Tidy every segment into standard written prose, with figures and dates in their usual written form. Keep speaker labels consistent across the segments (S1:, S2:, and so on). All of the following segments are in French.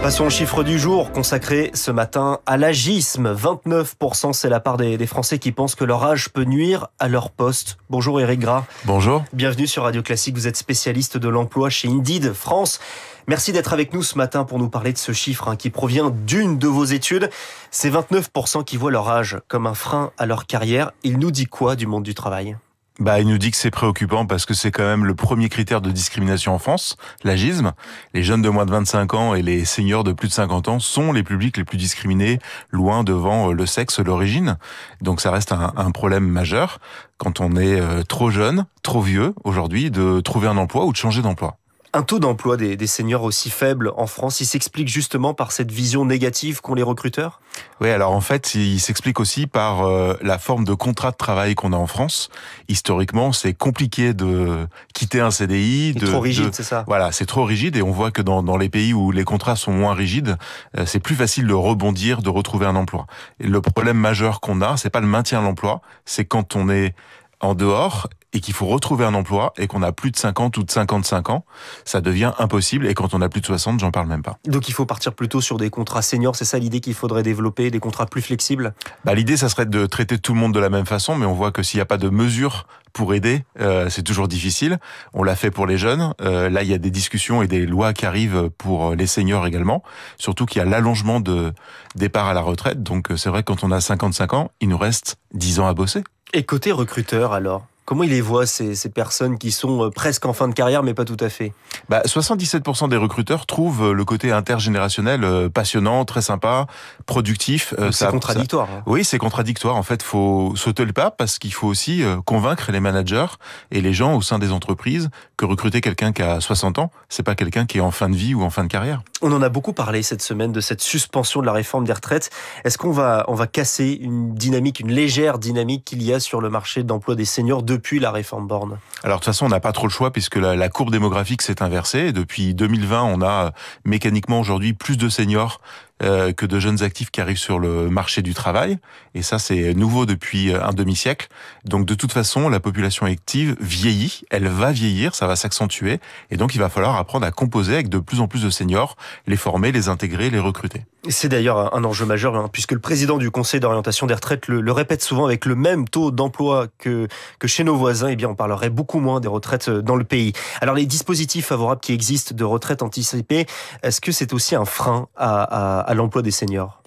S1: Passons au chiffre du jour, consacré ce matin à l'agisme. 29%, c'est la part des Français qui pensent que leur âge peut nuire à leur poste. Bonjour Éric Gras.
S2: Bonjour.
S1: Bienvenue sur Radio Classique, vous êtes spécialiste de l'emploi chez Indeed France. Merci d'être avec nous ce matin pour nous parler de ce chiffre qui provient d'une de vos études. C'est 29% qui voient leur âge comme un frein à leur carrière. Il nous dit quoi du monde du travail ?
S2: Il nous dit que c'est préoccupant parce que c'est quand même le premier critère de discrimination en France, l'agisme. Les jeunes de moins de 25 ans et les seniors de plus de 50 ans sont les publics les plus discriminés, loin devant le sexe, l'origine. Donc ça reste un problème majeur quand on est trop jeune, trop vieux aujourd'hui, de trouver un emploi ou de changer d'emploi.
S1: Un taux d'emploi des seniors aussi faible en France, il s'explique justement par cette vision négative qu'ont les recruteurs ?
S2: Oui, alors en fait, il s'explique aussi par la forme de contrat de travail qu'on a en France. Historiquement, c'est compliqué de quitter un CDI.
S1: C'est trop rigide, c'est ça ?
S2: Voilà, c'est trop rigide et on voit que dans les pays où les contrats sont moins rigides, c'est plus facile de rebondir, de retrouver un emploi. Et le problème majeur qu'on a, c'est pas le maintien de l'emploi, c'est quand on est en dehors et qu'il faut retrouver un emploi et qu'on a plus de 50 ou de 55 ans, ça devient impossible. Et quand on a plus de 60, j'en parle même pas.
S1: Donc il faut partir plutôt sur des contrats seniors, c'est ça l'idée qu'il faudrait développer, des contrats plus flexibles ?
S2: L'idée, ça serait de traiter tout le monde de la même façon, mais on voit que s'il n'y a pas de mesures pour aider, c'est toujours difficile. On l'a fait pour les jeunes. Là, il y a des discussions et des lois qui arrivent pour les seniors également. Surtout qu'il y a l'allongement de départ à la retraite. Donc c'est vrai que quand on a 55 ans, il nous reste 10 ans à bosser.
S1: Et côté recruteur alors ? Comment il les voit, ces personnes qui sont presque en fin de carrière, mais pas tout à fait ?
S2: 77% des recruteurs trouvent le côté intergénérationnel passionnant, très sympa, productif.
S1: C'est contradictoire.
S2: Oui, c'est contradictoire. En fait, faut sauter le pas parce qu'il faut aussi convaincre les managers et les gens au sein des entreprises que recruter quelqu'un qui a 60 ans, c'est pas quelqu'un qui est en fin de vie ou en fin de carrière.
S1: On en a beaucoup parlé cette semaine de cette suspension de la réforme des retraites. Est-ce qu'on va casser une dynamique, une légère dynamique qu'il y a sur le marché d'emploi des seniors depuis la réforme Borne ?
S2: Alors de toute façon, on n'a pas trop le choix puisque la courbe démographique s'est inversée. Depuis 2020, on a mécaniquement aujourd'hui plus de seniors que de jeunes actifs qui arrivent sur le marché du travail. Et ça, c'est nouveau depuis un demi-siècle. Donc de toute façon, la population active vieillit, elle va vieillir, ça va s'accentuer. Et donc il va falloir apprendre à composer avec de plus en plus de seniors, les former, les intégrer, les recruter.
S1: C'est d'ailleurs un enjeu majeur, puisque le président du Conseil d'orientation des retraites le répète souvent, avec le même taux d'emploi que chez nos voisins, on parlerait beaucoup moins des retraites dans le pays. Alors les dispositifs favorables qui existent de retraite anticipée, est-ce que c'est aussi un frein à l'emploi des seniors ?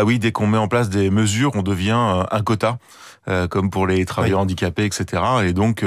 S2: Oui, dès qu'on met en place des mesures, on devient un quota, comme pour les travailleurs handicapés, etc. Et donc,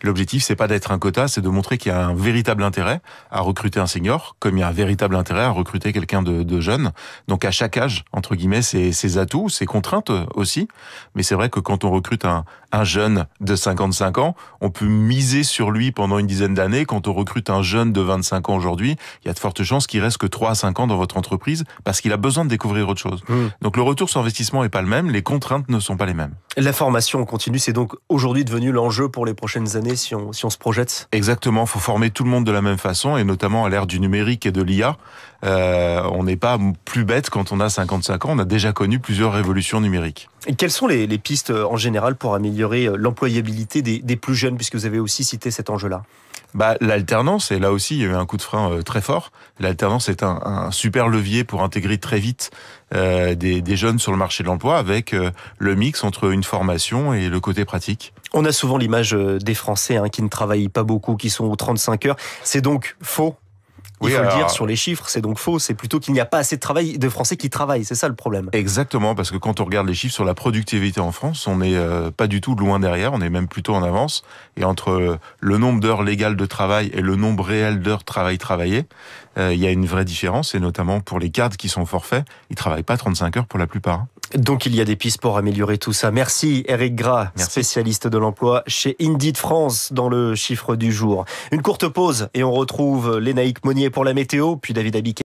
S2: l'objectif, c'est pas d'être un quota, c'est de montrer qu'il y a un véritable intérêt à recruter un senior, comme il y a un véritable intérêt à recruter quelqu'un de jeune. Donc, à chaque âge, entre guillemets, ses atouts, ses contraintes aussi. Mais c'est vrai que quand on recrute un jeune de 55 ans, on peut miser sur lui pendant une dizaine d'années. Quand on recrute un jeune de 25 ans aujourd'hui, il y a de fortes chances qu'il reste que 3 à 5 ans dans votre entreprise parce qu'il a besoin de découvrir autre chose. Donc le retour sur investissement est pas le même, les contraintes ne sont pas les mêmes.
S1: La formation continue, c'est donc aujourd'hui devenu l'enjeu pour les prochaines années si on se projette ?
S2: Exactement, il faut former tout le monde de la même façon et notamment à l'ère du numérique et de l'IA. On n'est pas plus bête quand on a 55 ans, on a déjà connu plusieurs révolutions numériques.
S1: Et quelles sont les pistes en général pour améliorer l'employabilité des plus jeunes, puisque vous avez aussi cité cet enjeu-là ?
S2: L'alternance, et là aussi il y a eu un coup de frein très fort. L'alternance est un super levier pour intégrer très vite des jeunes sur le marché de l'emploi avec le mix entre une formation et le côté pratique. On
S1: a souvent l'image des Français qui ne travaillent pas beaucoup, qui sont aux 35 heures. C'est donc faux ? Il faut le dire sur les chiffres, c'est donc faux. C'est plutôt qu'il n'y a pas assez de Français qui travaillent. C'est ça le problème.
S2: Exactement, parce que quand on regarde les chiffres sur la productivité en France, on n'est pas du tout loin derrière, on est même plutôt en avance. Et entre le nombre d'heures légales de travail et le nombre réel d'heures de travail travaillées, il y a une vraie différence. Et notamment pour les cadres qui sont au forfait, ils ne travaillent pas 35 heures pour la plupart.
S1: Donc il y a des pistes pour améliorer tout ça. Merci Éric Gras, spécialiste de l'emploi chez Indeed France dans le chiffre du jour. Une courte pause et on retrouve Lénaïque Monnier pour la météo, puis David Abiquière.